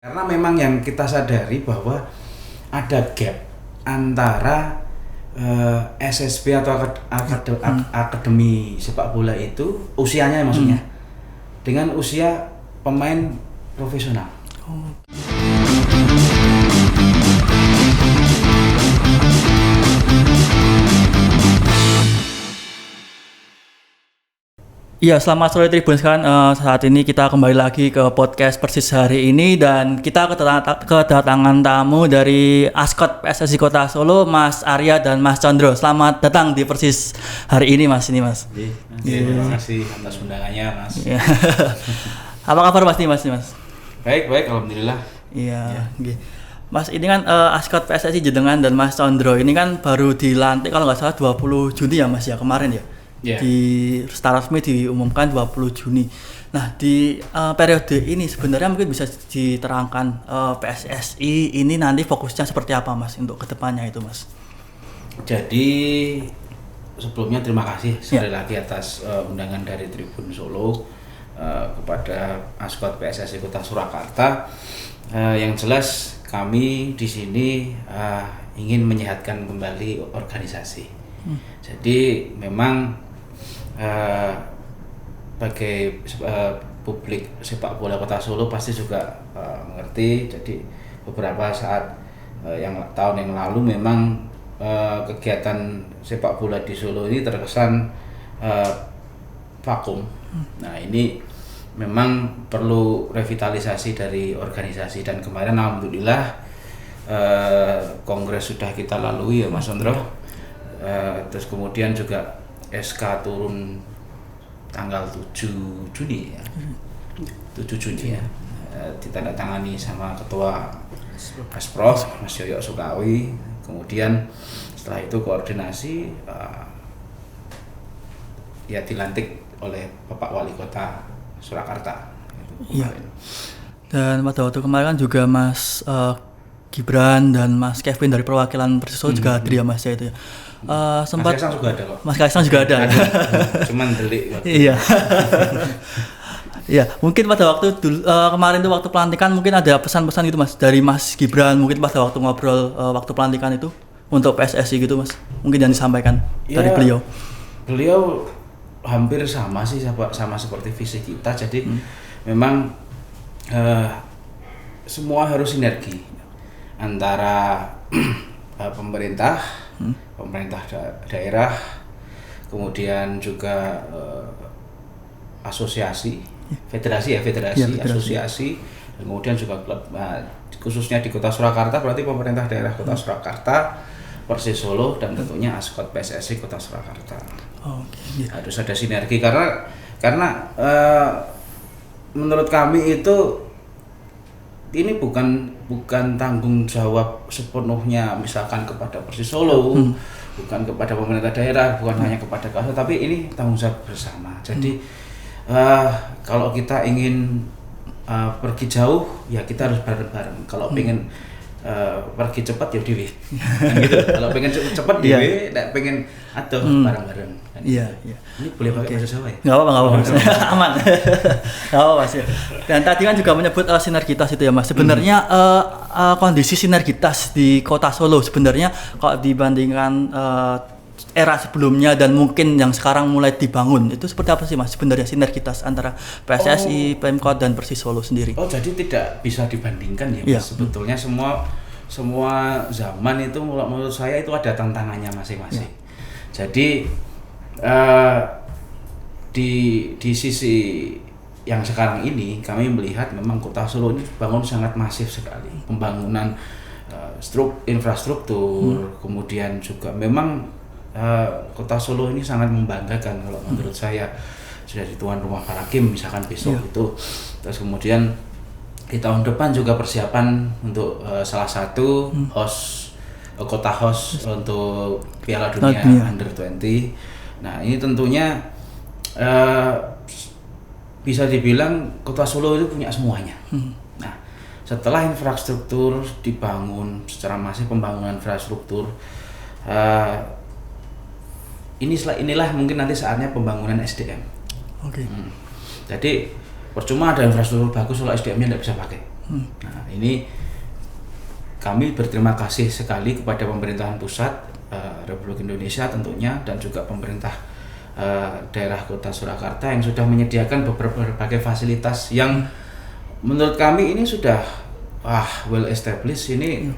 Karena memang yang kita sadari bahwa ada gap antara SSB atau akademi sepak bola itu usianya maksudnya dengan usia pemain profesional. Iya, selamat sore Tribun sekalian. Saat ini kita kembali lagi ke podcast Persis hari ini dan kita kedatangan tamu dari Askot PSSI Kota Solo, Mas Arya dan Mas Condro. Selamat datang di Persis hari ini, Mas. Terima kasih atas undangannya, Mas. Iya. Apa kabar Mas? Baik, alhamdulillah. Iya. Mas, ini kan Askot PSSI Jedengan dan Mas Condro ini kan baru dilantik kalau nggak salah 20 Juni ya Mas ya, kemarin ya? Yeah. Secara resmi diumumkan 20 Juni. Nah, di periode ini sebenarnya mungkin bisa diterangkan PSSI ini nanti fokusnya seperti apa Mas untuk kedepannya itu Mas? Jadi sebelumnya terima kasih sekali lagi atas undangan dari Tribun Solo kepada Askot PSSI Kota Surakarta. Yang jelas kami di sini ingin menyehatkan kembali organisasi. Jadi memang bagi publik sepak bola Kota Solo pasti juga mengerti. Jadi beberapa saat tahun yang lalu memang kegiatan sepak bola di Solo ini terkesan vakum. Nah, ini memang perlu revitalisasi dari organisasi dan kemarin alhamdulillah kongres sudah kita lalui ya Mas Sondro. Terus kemudian juga SK turun tanggal 7 Juni ya. 7 Juni ya. Ditandatangani sama Ketua Asprof Mas Yoyo Sukawi. Kemudian setelah itu koordinasi ya dilantik oleh Bapak Wali Kota Surakarta. Iya. Dan pada waktu kemarin kan juga Mas Gibran dan Mas Kevin dari perwakilan Persis Solo juga hadir ya Mas ya itu ya. Sempat Mas Kaisang juga ada kok. Mas Kaisang juga ada. Cuman delik. Iya. Iya, mungkin pada waktu kemarin itu waktu pelantikan mungkin ada pesan-pesan gitu Mas dari Mas Gibran mungkin pada waktu ngobrol waktu pelantikan itu untuk PSSI gitu Mas. Mungkin yang disampaikan ya, dari beliau. Beliau hampir sama sih sama seperti visi kita. Jadi memang semua harus sinergi antara pemerintah daerah, kemudian juga asosiasi, federasi, asosiasi, dan kemudian juga klub. Khususnya di Kota Surakarta berarti pemerintah daerah Kota Surakarta, Persis Solo, dan tentunya Askot PSSI Kota Surakarta. Harus ada sinergi karena menurut kami itu ini bukan tanggung jawab sepenuhnya misalkan kepada Persis Solo, bukan kepada pemerintah daerah, bukan hanya kepada KASO, tapi ini tanggung jawab bersama. Jadi kalau kita ingin pergi jauh ya kita harus bareng-bareng. Kalau pengen pergi cepat ya dewe. Gitu. Kalau pengen cepat dewe, nek pengen bareng-bareng. Iya. Ini boleh pakai bahasa Jawa ya? Enggak apa-apa Mas. Aman. Enggak apa Mas ya. Dan tadi kan juga menyebut sinergitas itu ya Mas. Sebenarnya kondisi sinergitas di Kota Solo sebenarnya kalau dibandingkan era sebelumnya dan mungkin yang sekarang mulai dibangun itu seperti apa sih Mas sebenarnya sinergitas antara PSSI, Pemkot dan Persis Solo sendiri? Jadi tidak bisa dibandingkan ya Mas. Sebetulnya semua zaman itu menurut saya itu ada tantangannya masing-masing. Jadi di sisi yang sekarang ini kami melihat memang Kota Solo ini bangun sangat masif sekali. Pembangunan infrastruktur, kemudian juga memang Kota Solo ini sangat membanggakan kalau menurut saya. Sudah di tuan rumah Parakim misalkan besok itu. Terus kemudian di tahun depan juga persiapan untuk salah satu kota host untuk Piala Dunia Under 20. Nah, ini tentunya bisa dibilang Kota Solo itu punya semuanya. Nah, setelah infrastruktur dibangun secara masif, pembangunan infrastruktur inilah mungkin nanti saatnya pembangunan SDM. Jadi percuma ada infrastruktur bagus kalau SDM-nya tidak bisa pakai. Nah, ini kami berterima kasih sekali kepada pemerintahan pusat Republik Indonesia tentunya, dan juga pemerintah daerah Kota Surakarta yang sudah menyediakan berbagai fasilitas yang menurut kami ini sudah well established, ini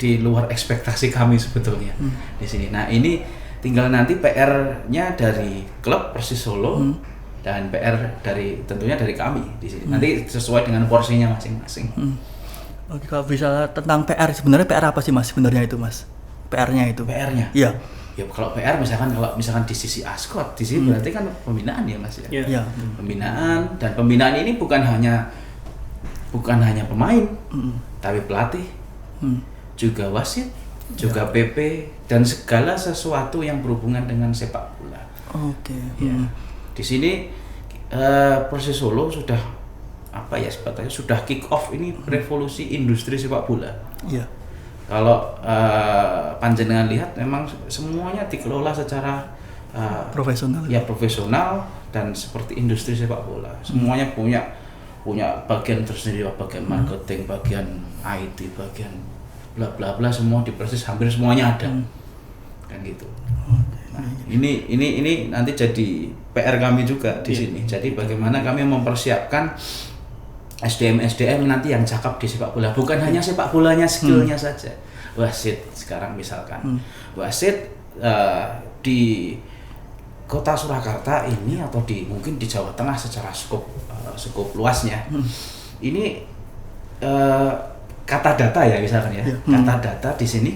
di luar ekspektasi kami sebetulnya di sini. Nah, ini tinggal nanti PR-nya dari klub Persis Solo dan PR tentunya dari kami di sini. Nanti sesuai dengan porsinya masing-masing. Oke, kalau bisa tentang PR, sebenarnya PR apa sih Mas sebenarnya itu Mas? PR-nya itu? PR-nya? Iya. Ya kalau PR misalkan di sisi ASKOT, di sini berarti kan pembinaan ya Mas ya. Iya. Pembinaan, dan pembinaan ini bukan hanya pemain, tapi pelatih, juga wasit, juga PP, dan segala sesuatu yang berhubungan dengan sepak bola. Oke. Ya. Di sini Persis Solo sudah sebetulnya sudah kick off ini revolusi industri sepak bola. Iya. Kalau panjenengan lihat memang semuanya dikelola secara profesional. Ya, profesional dan seperti industri sepak bola. Semuanya punya bagian tersendiri, bagian marketing, bagian IT, bagian bla bla bla, semua di Persis hampir semuanya ada. Kan gitu. Nah, ini nanti jadi PR kami juga di sini. Jadi bagaimana kami mempersiapkan SDM nanti yang cakap di sepak bola, bukan hanya sepak bolanya, skillnya saja. Wasit sekarang misalkan, wasit di Kota Surakarta ini atau mungkin di Jawa Tengah secara skop luasnya, ini kata data ya misalkan ya, kata data di sini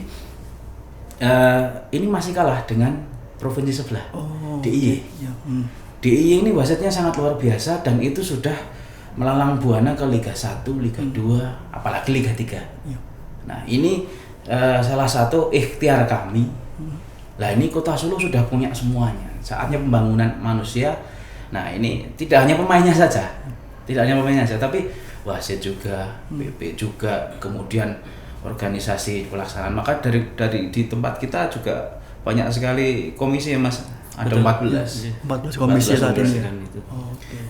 ini masih kalah dengan provinsi sebelah, DIY. DIY ini wasitnya sangat luar biasa, dan itu sudah melalang buana ke Liga 1, Liga 2, apalagi Liga 3. Nah, ini salah satu ikhtiar kami. Lah, ini Kota Solo sudah punya semuanya. Saatnya pembangunan manusia. Nah, ini tidak hanya pemainnya saja. Tapi wasit juga, BP juga, kemudian organisasi pelaksanaan. Maka dari di tempat kita juga banyak sekali komisi ya Mas. Ada 14 komisi saat ini.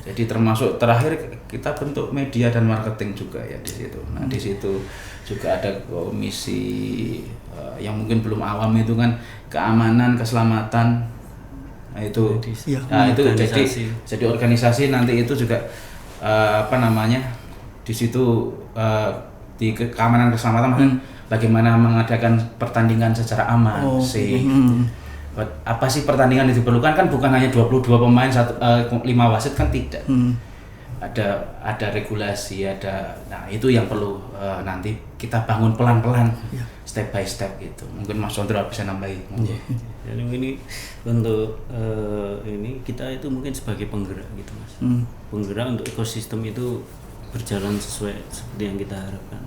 Jadi termasuk terakhir kita bentuk media dan marketing juga ya di situ. Nah, di situ juga ada komisi yang mungkin belum awam itu kan keamanan, keselamatan. Nah, itu itu jadi organisasi nanti itu juga di situ di keamanan keselamatan bagaimana mengadakan pertandingan secara aman, safe. Apa sih pertandingan yang diperlukan, kan bukan hanya 22 pemain 5 wasit, kan tidak. Ada regulasi, nah itu yang perlu nanti kita bangun pelan-pelan, step by step gitu. Mungkin Mas Sondro bisa nambahin. Jadi ini untuk ini kita itu mungkin sebagai penggerak gitu Mas. Penggerak untuk ekosistem itu berjalan sesuai seperti yang kita harapkan.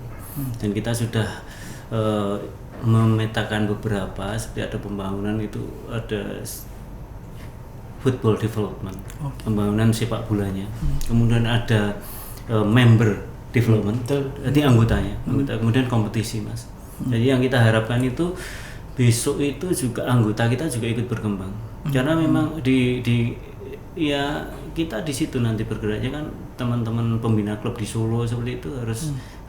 Dan kita sudah memetakan beberapa, seperti ada pembangunan itu, ada football development, pembangunan sepak bolanya, kemudian ada member development, jadi anggotanya, kemudian kompetisi Mas. Jadi yang kita harapkan itu besok itu juga anggota kita juga ikut berkembang, karena memang ya kita di situ nanti bergeraknya kan, teman-teman pembina klub di Solo seperti itu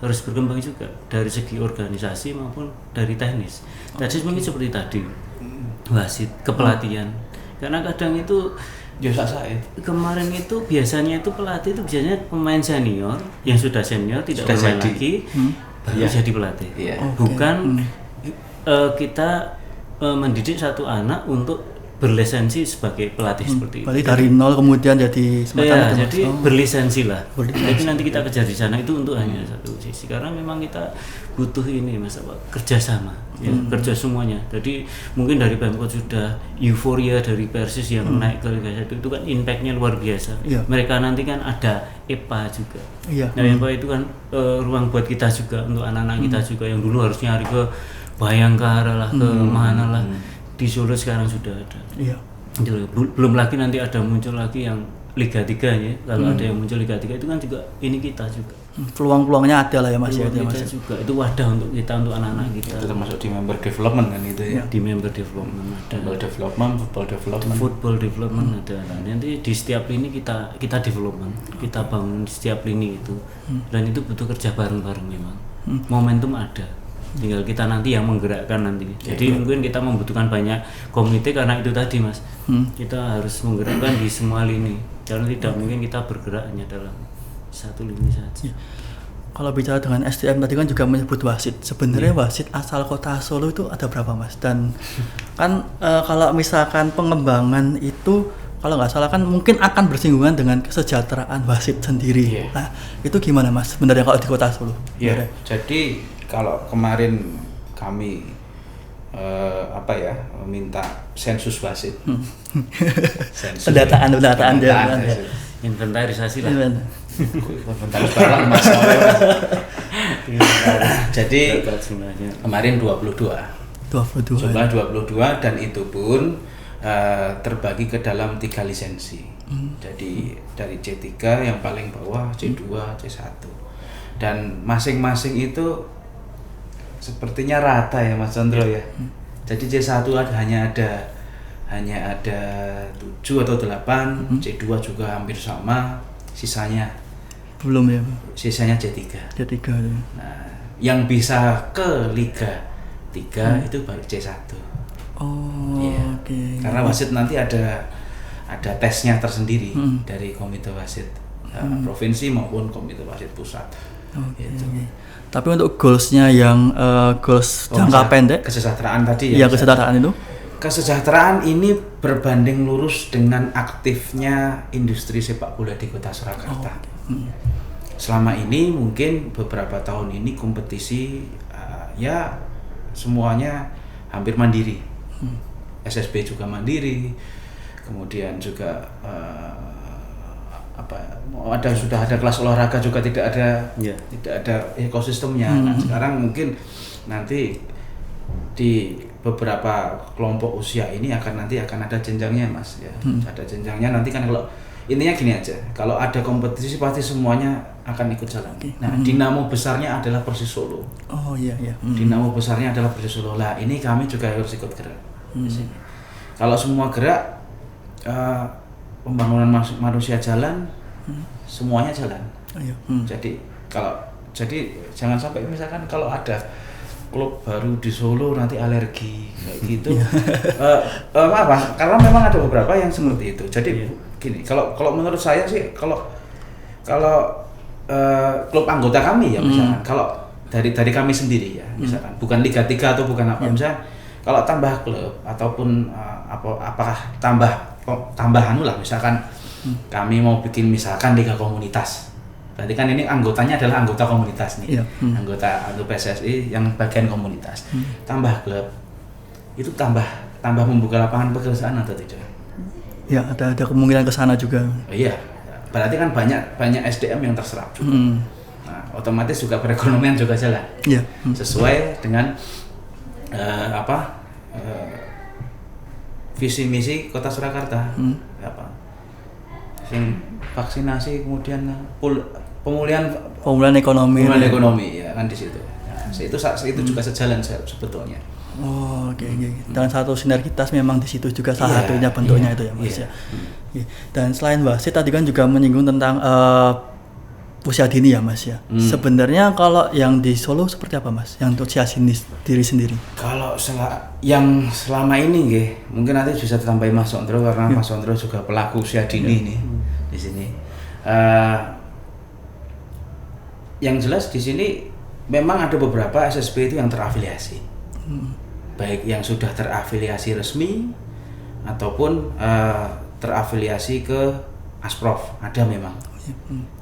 harus berkembang juga dari segi organisasi maupun dari teknis. Teknis mungkin seperti tadi wasit, kepelatihan, karena kadang itu kemarin itu biasanya itu pelatih itu biasanya pemain senior yang sudah senior tidak bermain lagi baru jadi pelatih. Bukan kita mendidik satu anak untuk berlisensi sebagai pelatih seperti itu. Berarti dari nol kemudian jadi semacam jadi berlisensi lah. Jadi nanti kita kejar di sana itu untuk hanya satu sisi, karena memang kita butuh ini Mas, kerjasama, ya, kerja semuanya. Jadi mungkin dari Pemkot sudah euforia dari Persis yang naik ke Liga 1 itu kan impactnya luar biasa. Mereka nanti kan ada EPA juga. Nah, EPA itu kan ruang buat kita juga, untuk anak-anak kita juga yang dulu harus nyari ke Bayangkara lah, ke mana lah. Di Solo sekarang sudah ada. Belum lagi nanti ada muncul lagi yang Liga 3 ya. Kalau ada yang muncul Liga 3 itu kan juga ini kita juga. peluang-peluangnya ada lah ya Mas ya. Kita juga itu wadah untuk kita, untuk anak-anak kita. Itu termasuk di member development kan itu ya. Di member development ada. Football development ada. Nah, nanti di setiap lini kita development, kita bangun di setiap lini itu. Dan itu butuh kerja bareng-bareng memang. Momentum ada. Tinggal kita nanti yang menggerakkan nanti. Jadi mungkin kita membutuhkan banyak komite karena itu tadi Mas. Kita harus menggerakkan di semua lini. Karena tidak mungkin kita bergerak hanya dalam satu lini saja. Kalau bicara dengan SDM tadi kan juga menyebut wasit. Sebenarnya wasit asal kota Solo itu ada berapa Mas? Dan kan kalau misalkan pengembangan itu kalau nggak salah kan mungkin akan bersinggungan dengan kesejahteraan wasit sendiri. Nah itu gimana Mas sebenarnya kalau di kota Solo? Jadi kalau kemarin kami minta sensus wasit, pendataan inventarisasi lah. Inventaris barang Mas. Jadi kemarin 22 jumlah 22 dan itu pun terbagi ke dalam 3 lisensi. Jadi dari C3 yang paling bawah, C2, C1 dan masing-masing itu sepertinya rata ya Mas Condro ya. Jadi C1 hanya ada 7 atau 8, C2 juga hampir sama, sisanya belum ya. Sisanya C3. Nah, yang bisa ke Liga 3 itu baru C1. Oke. Karena wasit nanti ada tesnya tersendiri dari komite wasit provinsi maupun komite wasit pusat. Gitu. Tapi untuk goalsnya yang goals jangka pendek, kesejahteraan tadi ya. Kesejahteraan itu? Kesejahteraan ini berbanding lurus dengan aktifnya industri sepak bola di Kota Surakarta. Selama ini mungkin beberapa tahun ini kompetisi semuanya hampir mandiri. SSB juga mandiri, kemudian juga sudah ada kelas olahraga juga tidak ada ekosistemnya. Nah, sekarang mungkin nanti di beberapa kelompok usia ini akan ada jenjangnya Mas ya. Ada jenjangnya nanti kan kalau intinya gini aja, kalau ada kompetisi pasti semuanya akan ikut jalan. Nah, dinamo besarnya adalah Persis Solo. Dinamo besarnya adalah Persis Solo. Lah, ini kami juga harus ikut gerak di sini. Kalau semua gerak, pembangunan manusia jalan, semuanya jalan. Jadi jangan sampai misalkan kalau ada klub baru di Solo nanti alergi kayak gitu. Karena memang ada beberapa yang seperti itu. Jadi gini, kalau menurut saya sih kalau klub anggota kami ya misalkan kalau dari kami sendiri ya misalkan bukan Liga 3 atau bukan apa misalkan kalau tambah klub ataupun apakah tambahan lah misalkan kami mau bikin misalkan Liga Komunitas. Berarti kan ini anggotanya adalah anggota komunitas nih. Anggota PSSI yang bagian komunitas. Tambah klub. Itu tambah membuka lapangan pekerjaan atau tidak? Ya, ada kemungkinan ke sana juga. Iya. Berarti kan banyak SDM yang terserap juga. Nah, otomatis juga perekonomian juga jalan. Sesuai dengan visi misi Kota Surakarta. Vaksinasi kemudian pemulihan ekonomi ya kan di situ. Nah, itu juga sejalan sebetulnya. Oke. Dan satu sinergitas memang di situ juga salah satunya bentuknya itu ya Mas ya. Dan selain wasit tadi kan juga menyinggung tentang usia dini ya Mas ya. Sebenarnya kalau yang di Solo seperti apa Mas? Yang untuk usia diri sendiri? Kalau yang selama ini mungkin nanti bisa ditambahin Mas Sondro karena Mas Sondro juga pelaku usia dini nih di sini. Yang jelas di sini memang ada beberapa SSB itu yang terafiliasi, baik yang sudah terafiliasi resmi ataupun terafiliasi ke Asprof ada memang.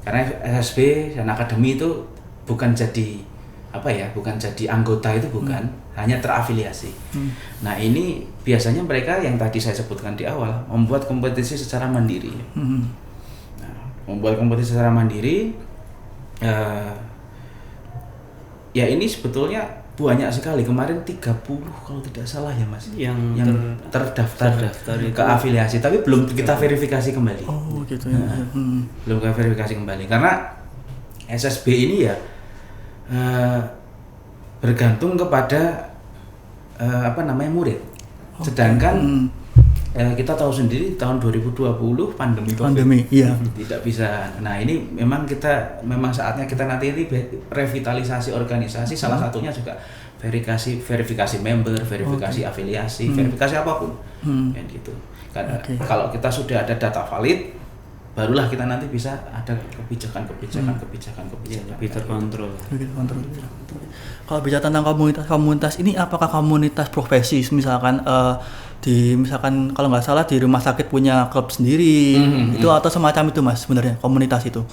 Karena SSB dan akademi itu bukan jadi anggota itu bukan, hanya terafiliasi. Nah ini biasanya mereka yang tadi saya sebutkan di awal membuat kompetisi secara mandiri. Membuat kompetisi secara mandiri, ya ini sebetulnya banyak sekali. Kemarin 30 kalau tidak salah ya Mas yang terdaftar ke afiliasi, tapi belum kita verifikasi kembali. Gitu ya. Belum kita verifikasi kembali karena SSB ini ya bergantung kepada murid. Sedangkan kita tahu sendiri tahun 2020 pandemi iya. tidak bisa. Nah ini memang saatnya kita nanti ini revitalisasi organisasi, salah satunya juga verifikasi member, verifikasi afiliasi, verifikasi apapun, kan gitu. Karena kalau kita sudah ada data valid, barulah kita nanti bisa ada kebijakan lebih terkontrol. Kalau bicara tentang komunitas ini, apakah komunitas profesi, misalkan misalkan kalau nggak salah di rumah sakit punya klub sendiri, itu atau semacam itu Mas sebenarnya komunitas itu?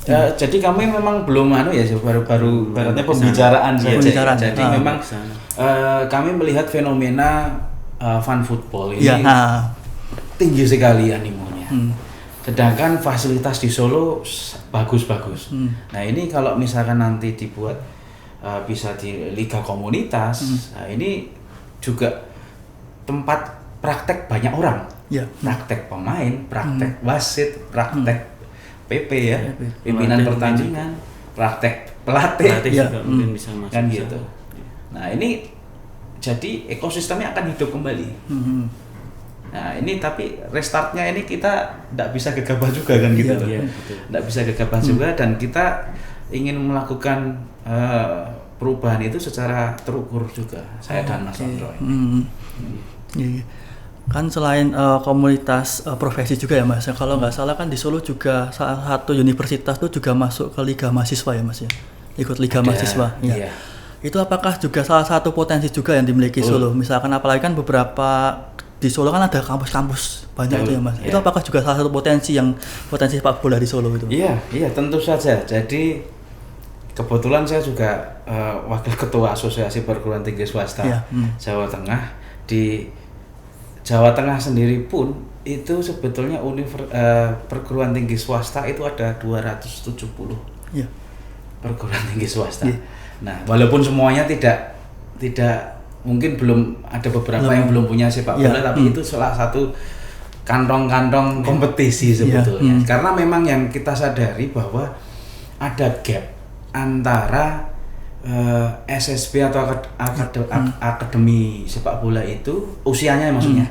Jadi kami memang belum baru baratnya pembicaraan saja. Jadi memang kami melihat fenomena fan football ini tinggi sekali animonya. Sedangkan fasilitas di Solo bagus-bagus. Nah ini kalau misalkan nanti dibuat bisa di liga komunitas, nah ini juga tempat praktek banyak orang, praktek pemain, praktek wasit, praktek PP ya, pimpinan pertandingan, praktek pelatih juga mungkin bisa masuk kan gitu. Nah ini jadi ekosistemnya akan hidup kembali. Nah ini tapi restartnya ini kita tidak bisa gegabah juga kan gitu, tidak bisa gegabah juga, dan kita ingin melakukan perubahan itu secara terukur juga, saya dan Mas Andro. Kan selain komunitas profesi juga ya Mas, kalau nggak salah kan di Solo juga salah satu universitas tuh juga masuk ke Liga Mahasiswa ya Mas ya, ikut Liga Mahasiswa ya. Iya. Itu apakah juga salah satu potensi juga yang dimiliki Solo, misalkan apalagi kan beberapa di Solo kan ada kampus-kampus banyak itu ya Mas, itu apakah juga salah satu potensi sepak bola di Solo itu? Iya tentu saja. Jadi kebetulan saya juga wakil ketua Asosiasi Perguruan Tinggi Swasta Jawa Tengah. Di Jawa Tengah sendiri pun itu sebetulnya perguruan tinggi swasta itu ada 270 perguruan tinggi swasta. Nah walaupun semuanya tidak mungkin belum ada beberapa yang belum punya sepak bola, tapi itu salah satu kantong-kantong kompetisi sebetulnya. Karena memang yang kita sadari bahwa ada gap antara SSB atau akademi sepak bola itu usianya maksudnya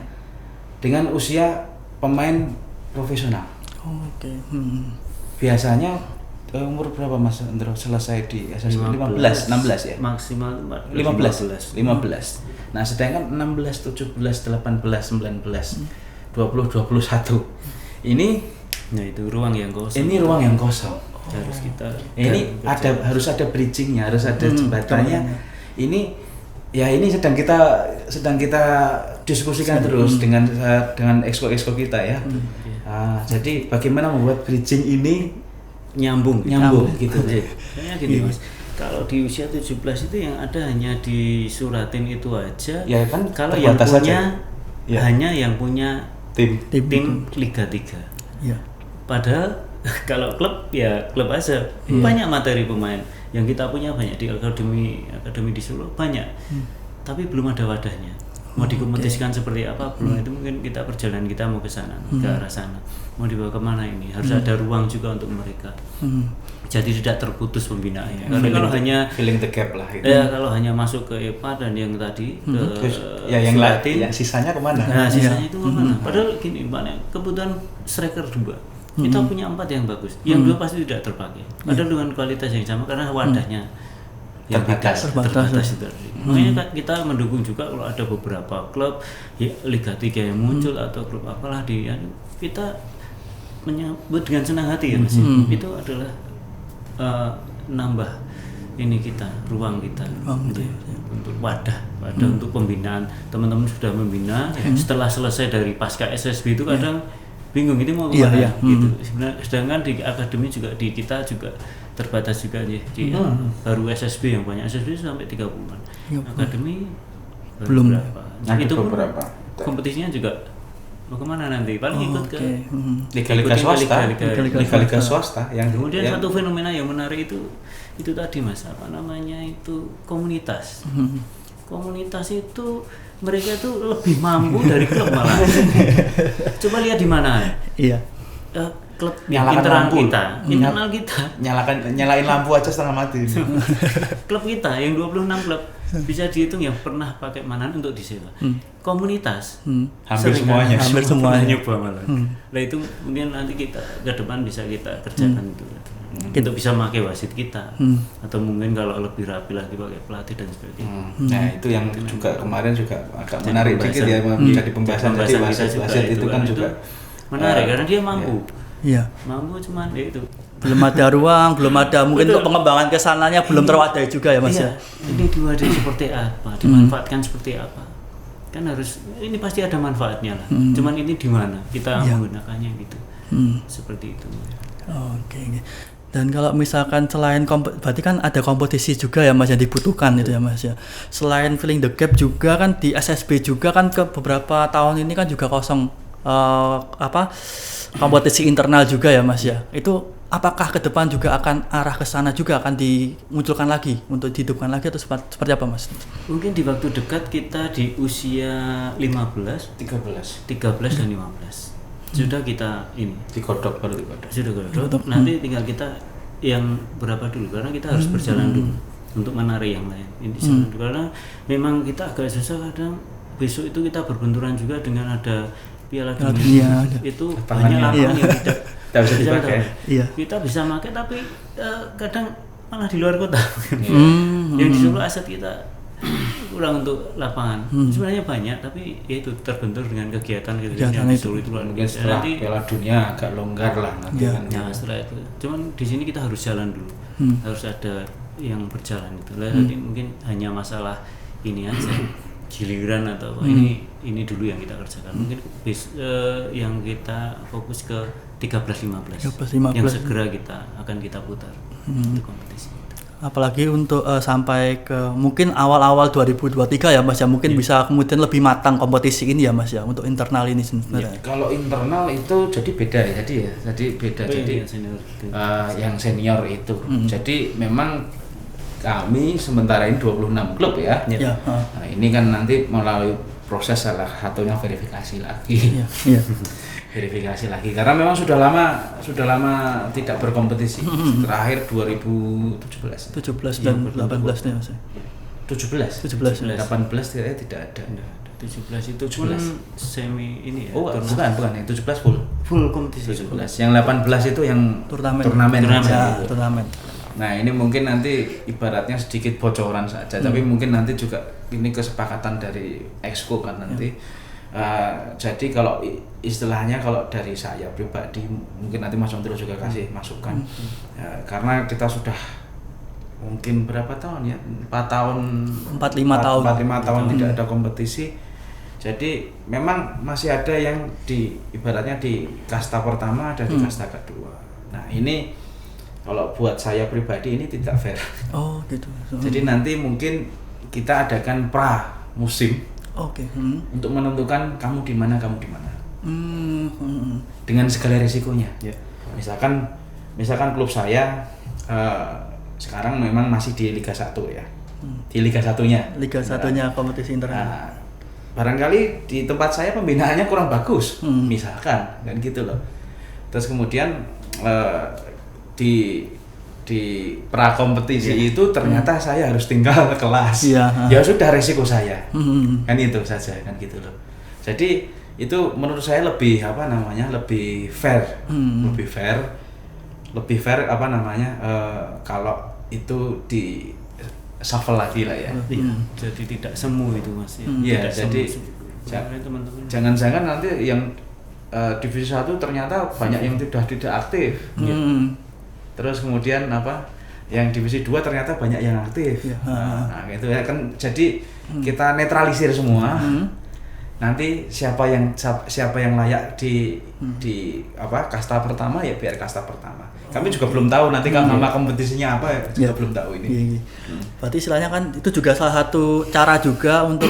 dengan usia pemain profesional. Biasanya umur berapa Mas Andro selesai di SSB? 16 ya? Maksimal 15. Nah, sedangkan 16, 17, 18, 19, 20, 21. Ini itu ruang yang kosong. Ini ruang yang kosong. Harus kita harus ada bridgingnya, harus ada jembatannya. Ini sedang kita diskusikan terus dengan exco kita ya. Jadi bagaimana membuat bridging ini nyambung gitu. Kayaknya gini Mas, kalau di usia 17 itu yang ada hanya disuratin itu aja. Ya kan, kalau yang punya hanya yang punya tim Liga 3. Ya. Padahal kalau klub aja banyak materi pemain yang kita punya, banyak di akademi di Solo banyak, tapi belum ada wadahnya. Mau dikompetisikan seperti apa belum, itu mungkin kita perjalanan kita mau ke sana, ke arah sana. Mau dibawa kemana ini, harus ada ruang juga untuk mereka. Jadi tidak terputus pembinaannya. Karena kalau hanya filling the gap lah itu. Ya kalau hanya masuk ke EPA dan yang tadi yang latin, yang sisanya kemana? Nah, sisanya itu kemana? Padahal gini, kebutuhan striker 2. Kita punya 4 yang bagus, yang 2 pasti tidak terpakai. Padahal dengan kualitas yang sama, karena wadahnya terbatas itu. Makanya kita mendukung juga kalau ada beberapa klub Liga 3 yang muncul atau klub apalah kita menyambut dengan senang hati ya Mas. Itu adalah nambah ini kita, ruang kita untuk wadah untuk pembinaan. Teman-teman sudah membina, setelah selesai dari pasca SSB itu kadang bingung ini mau kemana gitu. Sedangkan di akademi juga di kita juga terbatas juga baru SSB yang banyak, SSB sampai 30-an. Akademi belum berapa. Nah, itu beberapa. Kompetisinya juga mau kemana nanti? Paling ikut ke liga swasta yang kemudian satu fenomena yang menarik itu tadi Mas, itu komunitas. Komunitas itu mereka tuh lebih mampu dari klub malah. Coba lihat di mana. Iya. klub Nyalakan internal lampu. kita Nyalain lampu aja setengah mati. klub kita yang 26 klub bisa dihitung yang pernah pakai Manan untuk disewa. Komunitas Hampir sering semuanya. kan, Hampir semua semuanya. pernah nyoba malah. Nah itu mungkin nanti kita ke depan bisa kita kerjakan itu. Untuk bisa pakai wasit kita atau mungkin kalau lebih rapi lagi pakai pelatih dan sebagainya. Nah itu yang juga kemarin juga agak Jadi menarik dikit ya menjadi pembahasan. Jadi kita juga wasit itu kan juga menarik karena dia mampu. Iya. Mampu cuman ya itu. Belum ada ruang, belum ada mungkin Betul. untuk pengembangan kesananya belum terwadai juga ya Mas Iya, ya. ini diwadahi seperti apa, dimanfaatkan seperti apa. Kan harus ini pasti ada manfaatnya lah. Cuman ini di mana kita menggunakannya gitu. Seperti itu. Oke. Dan kalau misalkan selain berarti kan ada kompetisi juga ya Mas yang dibutuhkan itu ya Mas ya. Selain filling the gap juga kan di SSB juga kan ke beberapa tahun ini kan juga kosong kompetisi internal juga ya Mas ya. Itu apakah ke depan juga akan arah ke sana juga akan dimunculkan lagi untuk dihidupkan lagi atau seperti apa Mas? Mungkin di waktu dekat kita di usia 15, 13 dan 15. Sudah kita ini digodok baru digodok. sudah godok. Nanti tinggal kita yang berapa dulu karena kita harus berjalan dulu untuk menarik yang lain. Ini karena memang kita agak susah kadang besok itu kita berbenturan juga dengan ada Piala Dunia. Itu banyak lapangan yang tidak bisa dipakai. Iya. Kita bisa pakai tapi kadang malah di luar kota. Yang di Solo aset kita kurang untuk lapangan. Sebenarnya banyak tapi ya itu terbentur dengan kegiatan yang di Solo itu luar Mungkin biasa. setelah Nanti Piala Dunia agak longgar lah nanti kan. ya setelah itu. Cuman di sini kita harus jalan dulu. Harus ada yang berjalan itu. Jadi mungkin hanya masalah ini aja. Giliran atau apa ini dulu yang kita kerjakan. Mungkin yang kita fokus ke 13-15 yang segera akan kita putar untuk kompetisi. Apalagi untuk sampai ke mungkin awal-awal 2023 ya Mas ya mungkin bisa kemudian lebih matang kompetisi ini ya Mas ya untuk internal ini sebenarnya. Kalau internal itu jadi beda ya. Jadi beda. Jadi yang senior itu. Jadi memang kami sementara ini 26 klub ya. Nah, ini kan nanti melalui proses salah satunya verifikasi lagi. Verifikasi lagi karena memang sudah lama tidak berkompetisi. Terakhir 2017 dan 18 nih Mas. 17 18 kayaknya tidak ada. 17 itu cuma semi ini ya. Oh, bukan ya. 17 full kompetisi 17. Yang 18 itu yang turnamen. Nah, ini mungkin nanti ibaratnya sedikit bocoran saja, tapi mungkin nanti juga ini kesepakatan dari Exco kan nanti. Jadi kalau istilahnya kalau dari saya pribadi mungkin nanti Mas Ondro juga kasih masukan karena kita sudah mungkin berapa tahun ya 4-5 tahun tidak ada kompetisi, jadi memang masih ada yang di ibaratnya di kasta pertama ada di kasta kedua. Nah ini kalau buat saya pribadi ini tidak fair. Oh gitu. Jadi nanti mungkin kita adakan pra musim. Untuk menentukan kamu di mana. Dengan segala resikonya. Misalkan klub saya sekarang memang masih di Liga 1 ya. Di Liga 1-nya. Liga 1-nya kompetisi internal. Nah, barangkali di tempat saya pembinaannya kurang bagus, misalkan kan gitu loh. Terus kemudian di pra kompetisi itu ternyata saya harus tinggal kelas. Ya sudah resiko saya. Kan itu saja kan gitu loh. Jadi itu menurut saya lebih lebih fair. Lebih fair kalau itu di shuffle lagi lah ya. Jadi tidak semu itu Mas ya. Iya, jadi jangan-jangan nanti yang divisi 1 ternyata banyak yang tidak aktif. Terus kemudian yang divisi 2 ternyata banyak yang aktif. Nah, gitu ya kan. Jadi kita netralisir semua. Nanti siapa yang layak di kasta pertama ya biar kasta pertama. Kami juga belum tahu nanti nama kompetisinya apa ya, juga belum tahu ini. Berarti istilahnya kan itu juga salah satu cara juga untuk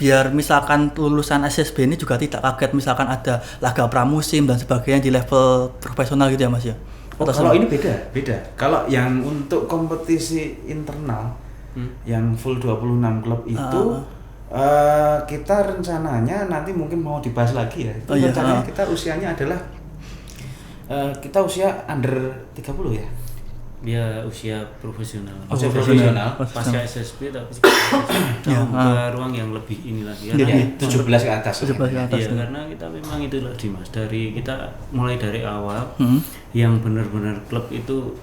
biar misalkan lulusan SSB ini juga tidak kaget misalkan ada laga pramusim dan sebagainya di level profesional gitu ya Mas ya. Kalau ini beda. Kalau yang untuk kompetisi internal yang full 26 klub itu kita rencananya nanti mungkin mau dibahas lagi ya. Rencananya kita usianya adalah Kita usia under 30 ya? Ya usia profesional. Usia profesional. Pasca SSB tapi ke ruang yang lebih ini lagi. Ya, 17 ke atas. 17 ke atas. Iya, karena kita memang itulah Dimas. Kita mulai dari awal yang benar-benar klub itu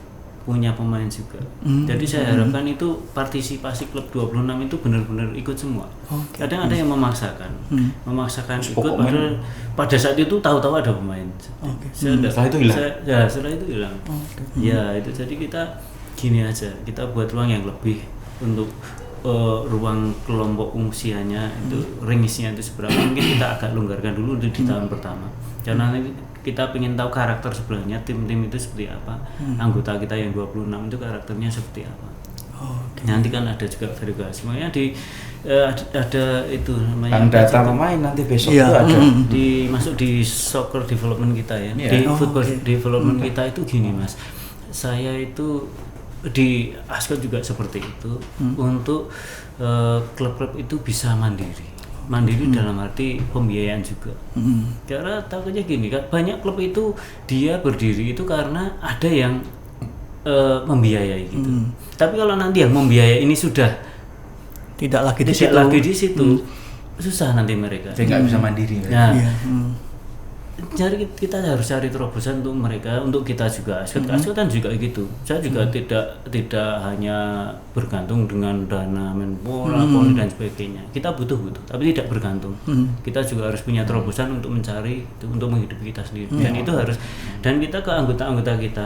punya pemain juga. Jadi saya harapkan itu partisipasi klub 26 itu benar-benar ikut semua. Kadang ada yang memaksakan ikut padahal pada saat itu tahu-tahu ada pemain. Setelah itu hilang. Setelah itu hilang. Ya, itu jadi kita gini aja, kita buat ruang yang lebih untuk ruang kelompok usianya itu range-nya itu seberapa, mungkin kita agak longgarkan dulu untuk di tahun pertama. Karena kita ingin tahu karakter sebelahnya, tim-tim itu seperti apa, anggota kita yang 26 itu karakternya seperti apa. Nanti kan ada juga verifikasi, makanya ada itu namanya data pemain nanti besok itu ada masuk di soccer development kita ya. Di football development kita itu gini Mas, saya itu di Ascot juga seperti itu untuk klub-klub itu bisa mandiri dalam arti pembiayaan juga. Karena takutnya gini kan, banyak klub itu dia berdiri itu karena ada yang membiayai gitu. Tapi kalau nanti yang membiayai ini sudah tidak lagi di situ, susah nanti mereka. Dia nggak bisa mandiri. Nah, kita harus cari terobosan untuk mereka, untuk kita juga. Ascot kan juga gitu. Saya juga tidak hanya bergantung dengan dana Menpora, Poli dan sebagainya. Kita butuh, tapi tidak bergantung. Kita juga harus punya terobosan untuk mencari itu, untuk menghidupi kita sendiri. Dan itu harus, dan kita ke anggota-anggota kita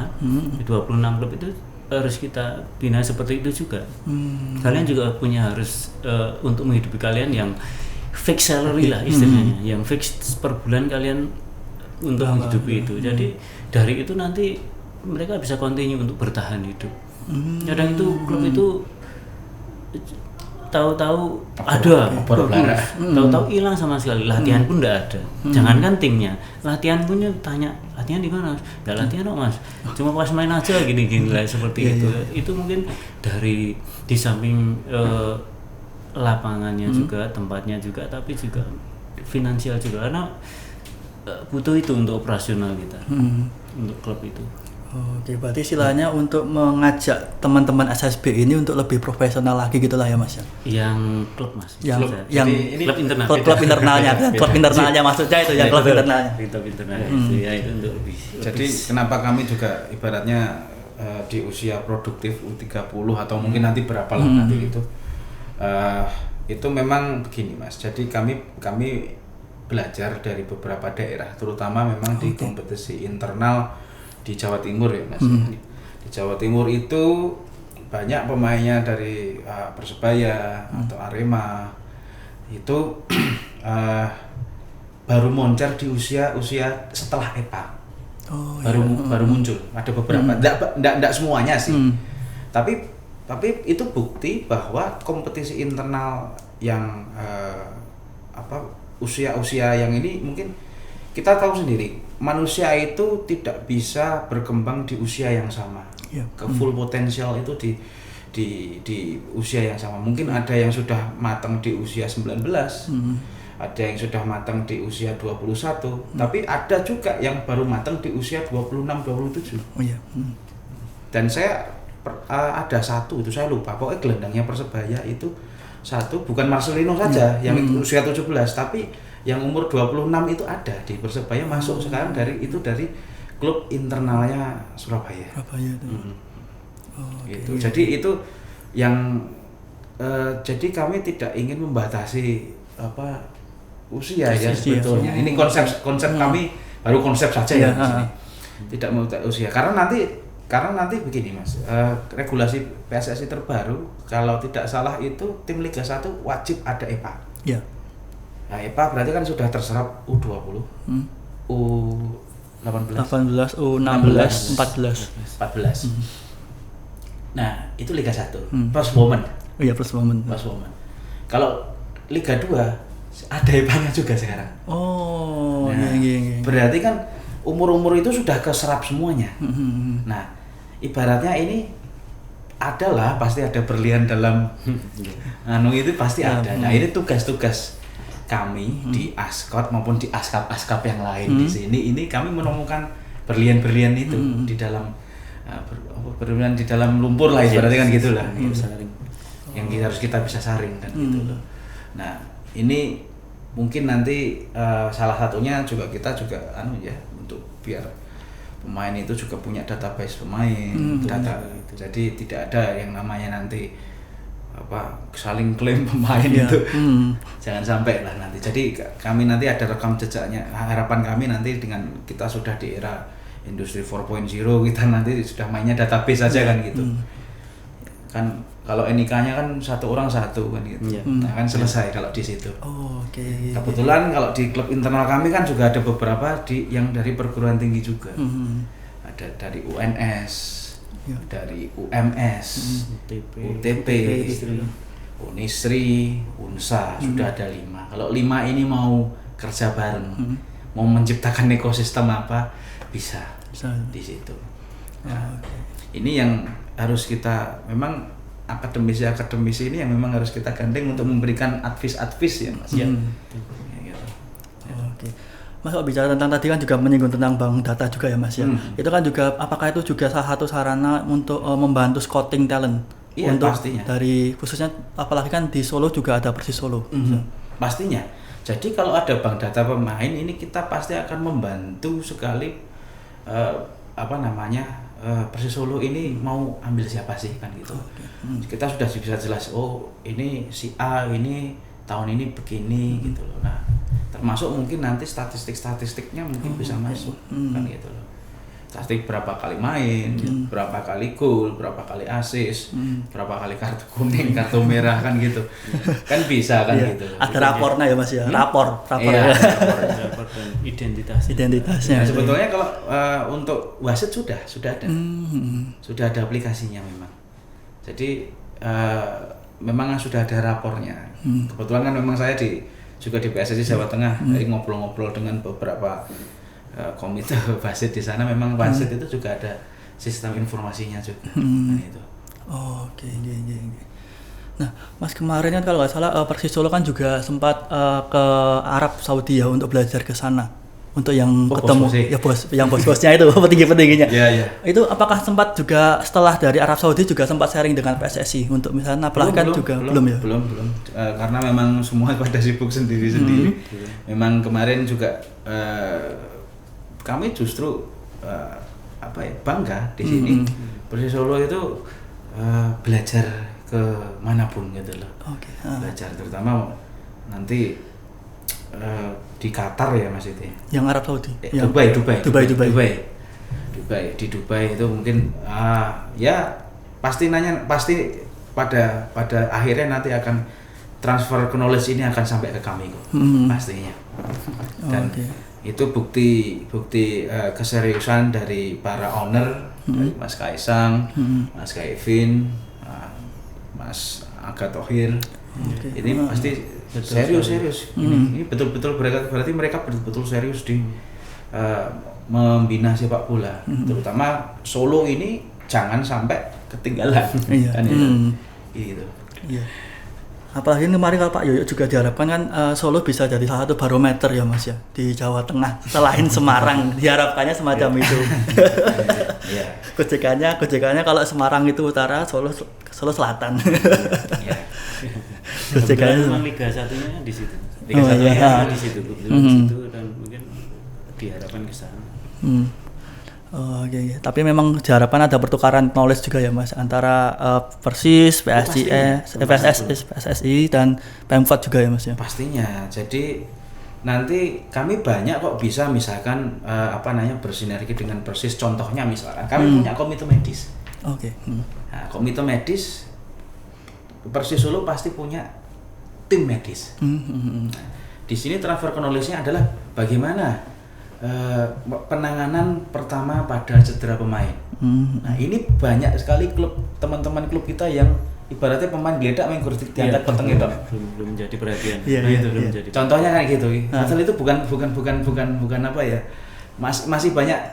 di 26 klub itu harus kita bina seperti itu juga. Kalian juga punya harus untuk menghidupi kalian yang fixed salary lah istilahnya, yang fixed per bulan kalian untuk menghidupi itu. Jadi dari itu nanti mereka bisa continue untuk bertahan hidup. Kadang itu klub itu tahu-tahu ada bagus, tahu-tahu hilang sama sekali, latihan pun tidak ada. Jangankan timnya, latihan pun tanya latihan di mana? Nggak latihan kok Mas, cuma pas main aja gini-gini lah seperti itu. Itu mungkin dari di samping lapangannya juga, tempatnya juga, tapi juga finansial juga, karena butuh itu untuk operasional kita, untuk klub itu. Oke, berarti istilahnya untuk mengajak teman-teman SSB ini untuk lebih profesional lagi gitulah ya Mas ya? Yang klub Mas? Yang klub internal. Klub internalnya, klub internalnya maksudnya itu ya, klub internalnya. Klub internalnya itu ya, itu untuk lebih. Jadi kenapa kami juga ibaratnya di usia produktif U30 atau mungkin nanti berapa lah nanti itu memang begini Mas. Jadi kami belajar dari beberapa daerah, terutama memang di kompetisi internal di Jawa Timur ya Mas. Di Jawa Timur itu banyak pemainnya dari Persebaya atau Arema itu baru moncer di usia setelah EPA. Baru muncul. Ada beberapa, enggak semuanya sih. Tapi itu bukti bahwa kompetisi internal yang usia yang ini, mungkin kita tahu sendiri manusia itu tidak bisa berkembang di usia yang sama. Ke full potensial itu di usia yang sama. Mungkin ada yang sudah matang di usia 19, ada yang sudah matang di usia 21, tapi ada juga yang baru matang di usia 26-27. Dan saya ada satu itu saya lupa, pokoknya gelendangnya Persebaya itu satu, bukan Marcelino saja yang usia 17, tapi yang umur 26 itu ada di Persebaya, masuk sekarang dari klub internalnya Surabaya. Gitu. Jadi itu yang jadi kami tidak ingin membatasi usia ya sebetulnya. Ini konsep kami baru konsep saja ya di sini. Tidak membatasi usia karena nanti begini Mas, regulasi PSSI terbaru kalau tidak salah itu tim Liga 1 wajib ada EPA. Nah EPA berarti kan sudah terserap U20, U18, U16, U16, 14. Nah itu Liga 1, plus women. Plus women. Kalau Liga 2 ada EPA-nya juga sekarang. Berarti kan umur-umur itu sudah keserap semuanya. Nah ibaratnya ini adalah pasti ada berlian dalam itu pasti ada. Nah ini tugas-tugas kami di Ascot maupun di askap yang lain di sini. Ini kami menemukan berlian itu di dalam berlian di dalam lumpur lah ibaratnya kan gitulah. Yang harus kita bisa saring kan gitu loh. Nah, ini mungkin nanti salah satunya juga kita juga untuk biar pemain itu juga punya database pemain, data. Jadi tidak ada yang namanya nanti saling klaim pemain itu. Jangan sampai lah nanti. Jadi kami nanti ada rekam jejaknya. Harapan kami nanti dengan kita sudah di era industri 4.0 kita nanti sudah mainnya database saja kan gitu. Kan kalau NIK-nya kan satu orang satu kan gitu. Nah, kan selesai kalau di situ. Kebetulan kalau di klub internal kami kan juga ada beberapa yang dari perguruan tinggi juga. Ada dari UNS, dari UMS, UTP, Unisri, Unsa, sudah ada 5. Kalau 5 ini mau kerja bareng, mau menciptakan ekosistem apa, bisa di situ. Nah, ini yang harus kita memang akademisi ini yang memang harus kita gandeng untuk memberikan advice ya Mas ya. Oke. Mas, kalau bicara tentang tadi kan juga menyinggung tentang bank data juga ya Mas ya. Itu kan juga apakah itu juga salah satu sarana untuk membantu scouting talent? Iya, untuk pastinya. Dari khususnya apalagi kan di Solo juga ada Persis Solo. Pastinya. Jadi kalau ada bank data pemain ini kita pasti akan membantu sekali Persis Solo ini mau ambil siapa sih kan gitu. Kita sudah bisa jelas, ini si A ini tahun ini begini gitu loh. Nah, termasuk mungkin nanti statistiknya mungkin bisa masuk kan gitu loh. Statistik berapa kali main, berapa kali gol, berapa kali assist, berapa kali kartu kuning, kartu merah kan gitu. Kan bisa kan gitu. Ada rapornya ya Mas ya. Rapor dan identitasnya. Nah, sebetulnya kalau untuk wasit sudah ada. Sudah ada aplikasinya memang. Jadi memang sudah ada rapornya. Kebetulan kan memang saya juga di PSSI Jawa Tengah, jadi ngobrol-ngobrol dengan beberapa komite wasit di sana. Memang wasit itu juga ada sistem informasinya juga. Nah, itu. Oke. Nah, Mas, kemarin kan kalau nggak salah Persis Solo kan juga sempat ke Arab Saudi ya untuk belajar ke sana. Untuk yang ketemu yang bos-bosnya itu, petinggi-petingginya. Itu apakah sempat juga setelah dari Arab Saudi juga sempat sharing dengan PSSI untuk misalnya apalagi kan juga belum ya? Belum. Karena memang semua pada sibuk sendiri-sendiri. Memang kemarin juga kami justru bangga di sini. Persis Solo itu belajar ke manapun gitu loh. Belajar terutama nanti di Qatar ya Mas itu. Yang Arab Saudi. Dubai. Di Dubai itu mungkin pasti pada akhirnya nanti akan transfer knowledge ini akan sampai ke kami kok. Pastinya. Dan itu bukti keseriusan dari para owner, dari Mas Kaisang, Mas Kevin, Mas Aga Thohir. Ini pasti serius. Ini betul-betul berarti mereka betul-betul serius di membina sepak bola. Terutama Solo ini jangan sampai ketinggalan. Kan gitu. Apalagi kemarin kalau Pak Yoyo juga diharapkan kan Solo bisa jadi salah satu barometer ya Mas ya di Jawa Tengah selain Semarang, diharapkannya semacam itu. Gojekannya kalau Semarang itu utara, Solo Selatan. Kebetulan memang Liga 1-nya di situ. Liga 1-nya di situ dan mungkin diharapkan ke sana. Oke. Tapi memang diharapkan ada pertukaran knowledge juga ya Mas antara Persis, PSSI dan Pemkot juga ya Mas ya. Pastinya. Jadi nanti kami banyak kok bisa misalkan bersinergi dengan Persis. Contohnya misalkan kami punya komite medis. Nah, komite medis Persis Solo pasti punya tim medis. Nah, di sini transfer knowledge-nya adalah bagaimana penanganan pertama pada cedera pemain. Nah, ini banyak sekali teman-teman klub kita yang ibaratnya pemain geledak main kursi diangkat peteng itu belum menjadi perhatian. Itu belum menjadi. Contohnya kayak gitu. Padahal itu bukan apa ya. Masih banyak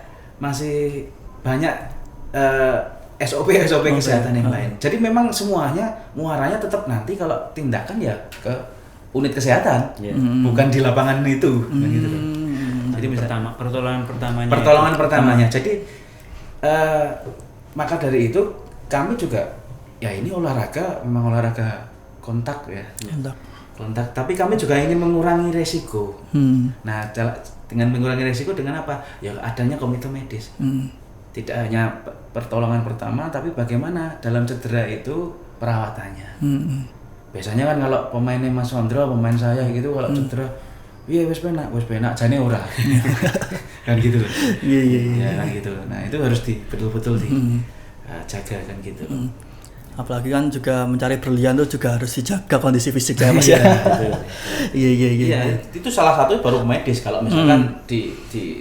SOP kesehatan yang lain. Jadi memang semuanya muaranya tetap nanti kalau tindakan ya ke unit kesehatan, bukan di lapangan itu. Gitu. Jadi Jadi pertolongan pertamanya. Jadi maka dari itu kami juga ya ini olahraga memang olahraga kontak ya. Kontak. Tapi kami juga ingin mengurangi resiko. Nah, dengan mengurangi resiko dengan apa? Ya adanya komite medis. Tidak hanya pertolongan pertama, tapi bagaimana dalam cedera itu perawatannya. Biasanya kan kalau pemainnya Mas Sondro, pemain saya gitu kalau cedera, iya wis penak jane ora. Kan gitu. Iya. Kan gitu. Nah, itu harus betul-betul jaga kan gitu. Apalagi kan juga mencari berlian tuh juga harus dijaga kondisi fisiknya Mas ya. Iya. Iya, itu salah satu baru medis kalau misalkan di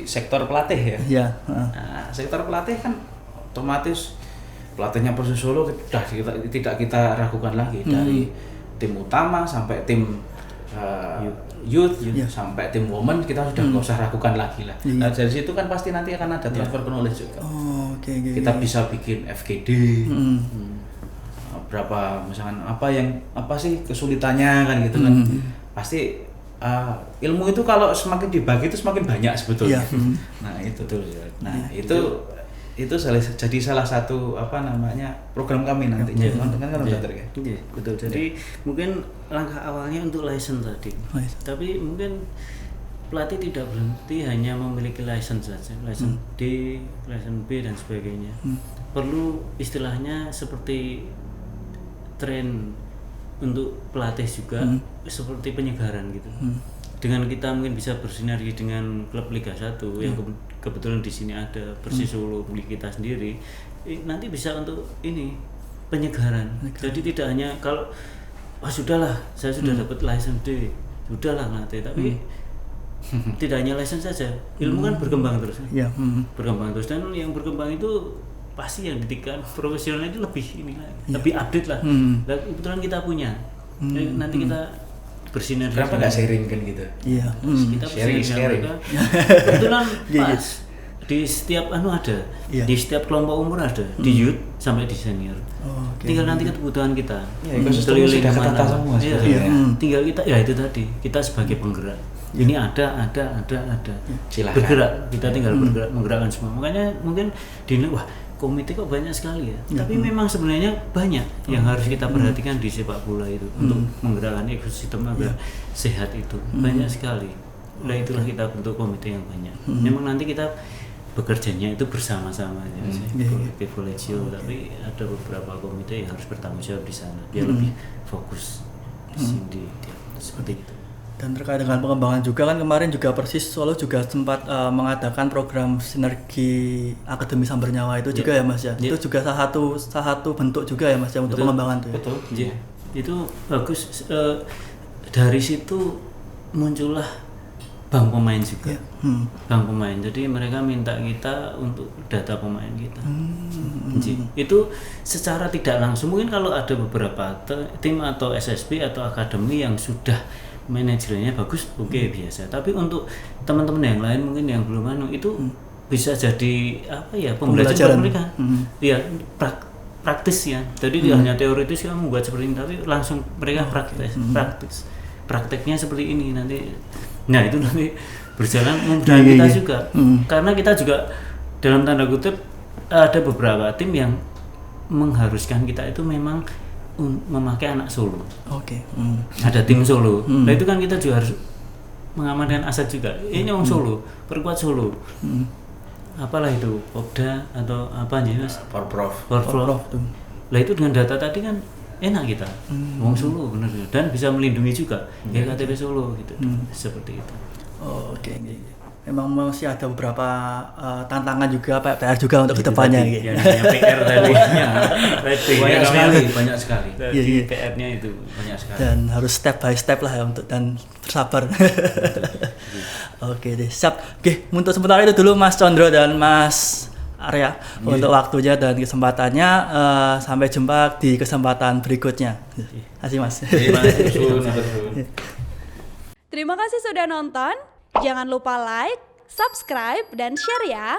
sektor pelatih ya. Iya. Nah, sektor pelatih kan otomatis pelatihnya Persis Solo tidak kita ragukan lagi dari tim utama sampai tim youth sampai tim women kita sudah nggak usah ragukan lagi lah. Nah, dari situ kan pasti nanti akan ada transfer knowledge juga. Kita bisa bikin FGD. Berapa misalkan apa sih kesulitannya kan gitu kan. Pasti ilmu itu kalau semakin dibagi itu semakin banyak sebetulnya. Nah, itu tuh. Nah, itu jadi salah satu program kami nantinya. Iya, betul. Jadi mungkin langkah awalnya untuk license tadi. Tapi mungkin pelatih tidak berhenti hanya memiliki license saja, license D, license B dan sebagainya. Perlu istilahnya seperti tren untuk pelatih juga seperti penyegaran gitu. Dengan kita mungkin bisa bersinergi dengan klub Liga 1 yang kebetulan di sini ada Persis Solo milik kita sendiri, nanti bisa untuk ini penyegaran. Jadi tidak hanya kalau sudahlah saya sudah dapat license D, sudahlah nanti, tapi tidak hanya license saja, ilmu kan berkembang terus. Berkembang terus dan yang berkembang itu pasti yang didikan profesional itu lebih lebih update lah. Dan kebetulan kita punya. Nanti kita bersinergi. Kenapa nggak sharing kan gitu? Iya. Kita sharing. Kebetulan pas di setiap ada, di setiap kelompok umur ada, di youth sampai di senior. Tinggal nanti kebutuhan kita. Keliling kemana semua. Tinggal kita itu tadi kita sebagai penggerak. Ini ada. Silakan. Bergerak, kita tinggal bergerak, menggerakkan semua. Makanya mungkin komite kok banyak sekali ya. Tapi memang sebenarnya banyak yang harus kita perhatikan di sepak bola itu untuk menggerakkan ekosistem agar sehat itu. Banyak sekali. Nah, itulah kita bentuk komite yang banyak. Memang nanti kita bekerjanya itu bersama-sama ya. Kolektif kolegio, tapi ada beberapa komite yang harus bertanggung jawab di sana biar lebih fokus di sini seperti itu. Dan terkait dengan pengembangan juga kan kemarin juga Persis Solo juga sempat mengadakan program sinergi Akademi Sambar Nyawa itu juga ya Mas ya. Itu juga salah satu bentuk juga ya Mas ya untuk pengembangan itu. Betul. Itu bagus. Dari situ muncullah bank pemain juga. Bank pemain. Jadi mereka minta kita untuk data pemain kita. Itu secara tidak langsung mungkin kalau ada beberapa tim atau SSB atau akademi yang sudah manajernya bagus, biasa. Tapi untuk teman-teman yang lain mungkin yang belum itu bisa jadi pembelajaran mereka. Iya, praktis ya. Jadi tidak hanya teoritis kamu buat seperti ini, tapi langsung mereka praktis. Prakteknya seperti ini nanti. Nah, itu nanti berjalan memudahkan kita juga. Karena kita juga dalam tanda kutip ada beberapa tim yang mengharuskan kita itu memang memakai anak Solo. Ada tim Solo. Nah, itu kan kita juga harus mengamankan aset juga. Ini orang Solo, perkuat Solo. Apalah itu, Popda atau apa aja Mas? Porprov. Lah itu dengan data tadi kan enak kita. Wong Solo bener dan bisa melindungi juga ya KTP Solo gitu. Seperti itu. Memang masih ada beberapa tantangan juga, PR juga untuk kedepannya gitu. PR tadi banyak sekali. PR-nya itu banyak sekali. Dan harus step by step lah ya dan bersabar. Oke deh, siap. Oke, untuk sementara itu dulu Mas Condro dan Mas Arya untuk waktunya dan kesempatannya. Sampai jumpa di kesempatan berikutnya. Terima kasih Mas. Terima kasih sudah nonton. Jangan lupa like, subscribe, dan share ya.